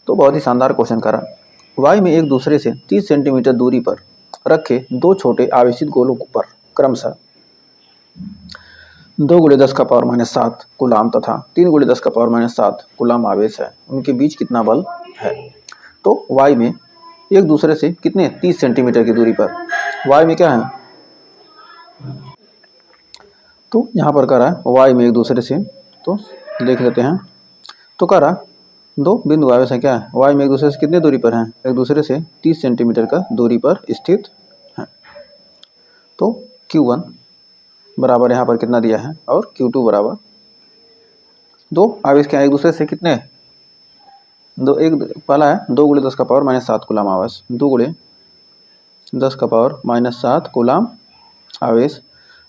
तो बहुत ही शानदार क्वेश्चन करा। वाई में एक दूसरे से 30 सेंटीमीटर दूरी पर रखे दो छोटे आवेशित गोलों पर क्रमशः 2 × 10⁻⁷ कूलाम तथा 3 × 10⁻⁷ कूलाम आवेश है। उनके बीच कितना बल है? तो वाई में एक दूसरे से कितने 30 सेंटीमीटर की दूरी पर, वाई में क्या है, तो यहाँ पर कह रहा है वाई में एक दूसरे से, तो देख लेते हैं। तो कह रहा दो बिंदु आवेश है, क्या है, वाई में एक दूसरे से कितने दूरी पर हैं, एक दूसरे से 30 सेंटीमीटर का दूरी पर स्थित है। तो Q1 बराबर यहाँ पर कितना दिया है और Q2 बराबर, दो आवेश क्या है एक दूसरे से कितने, दो, एक पहला है 2 × 10⁻⁷ कूलाम आवेश, 2 × 10⁻⁷ कूलाम आवेश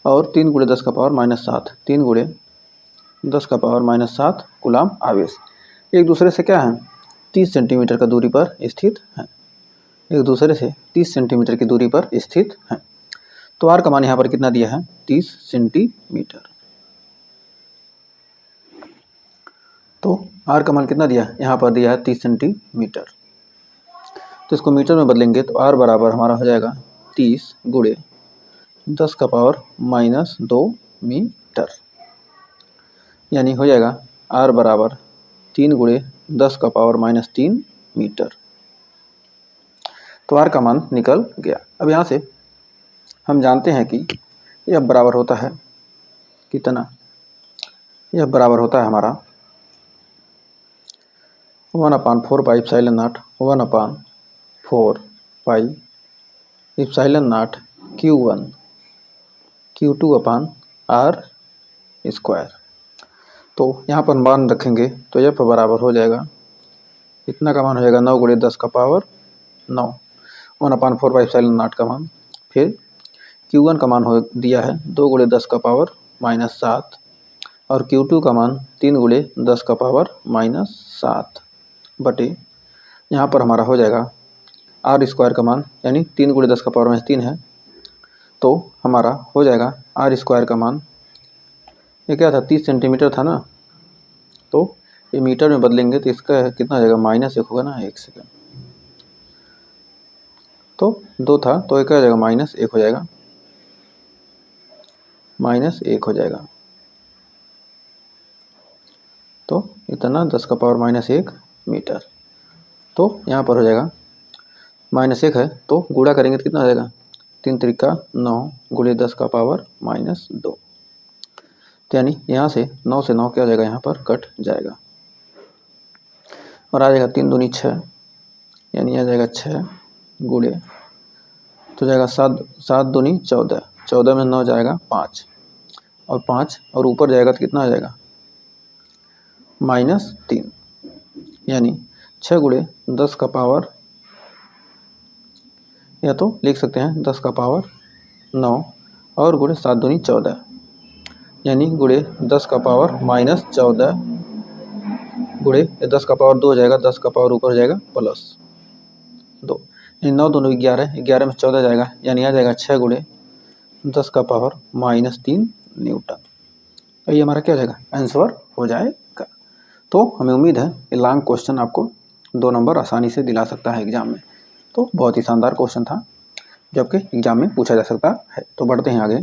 और 3 × 10⁻⁷, 3 × 10⁻⁷ कूलाम आवेश एक दूसरे से क्या है 30 सेंटीमीटर का दूरी पर स्थित है, एक दूसरे से 30 सेंटीमीटर की दूरी पर स्थित है। तो आर का मान यहाँ पर कितना दिया है 30 सेंटीमीटर। तो आर का मान कितना दिया है, यहाँ पर दिया है 30 सेंटीमीटर। तो इसको मीटर में बदलेंगे तो आर बराबर हमारा हो जाएगा 30 × 10⁻⁻2 मीटर, यानी हो जाएगा आर बराबर 3 × 10⁻³ मीटर। तो आर का मान निकल गया। अब यहाँ से हम जानते हैं कि यह बराबर होता है कितना, यह बराबर होता है हमारा 1/4 pi epsilon not 1/4 pi epsilon not Q1 Q2/r²। तो यहाँ पर मान रखेंगे तो यह बराबर हो जाएगा, इतना का मान हो जाएगा 9 × 10⁹ 1/4 पाई एप्सिलॉन नॉट का मान। फिर Q1 का मान हो दिया है 2 × 10⁻⁷ और Q2 का मान 3 × 10⁻⁷ बटे यहाँ पर हमारा हो जाएगा r² का मान, यानी 3 × 10⁻³ है। तो हमारा हो जाएगा r² का मान, ये क्या था 30 सेंटीमीटर था ना, तो ये मीटर में बदलेंगे तो इसका कितना हो जाएगा -1 होगा ना, 1 सेकेंड, तो 2 था तो ये क्या हो जाएगा -1 हो जाएगा, -1 हो जाएगा। तो इतना 10⁻⁻1 मीटर। तो यहाँ पर हो जाएगा -1 है तो गुणा करेंगे तो कितना हो जाएगा 3 × 9 × 10⁻⁻2, तो यानी यहाँ से 9 से 9 क्या हो जाएगा, यहाँ पर कट जाएगा और आ जाएगा 3 दूनी 6, यानी आ जाएगा 6 गुणे, तो जाएगा 7 दूनी 14, 14 में 9 जाएगा 5 और 5 और ऊपर जाएगा तो कितना आ जाएगा -3, यानी 6 × 10⁻, या तो लिख सकते हैं 10⁻9 और गुणे 7 दूनी 14, यानी गुणे 10⁻−14 गुणे 10⁻2 हो जाएगा, 10⁻ ऊपर हो जाएगा +2, यानी 9 दूनी 11, 11 में 14 जाएगा, यानी आ जाएगा 6 × 10⁻−3 न्यूटन। तो ये हमारा क्या हो जाएगा, आंसर हो जाएगा। तो हमें उम्मीद है ये लॉन्ग क्वेश्चन आपको 2 नंबर आसानी से दिला सकता है एग्जाम में। तो बहुत ही शानदार क्वेश्चन था जो आपके एग्जाम में पूछा जा सकता है। तो बढ़ते हैं आगे।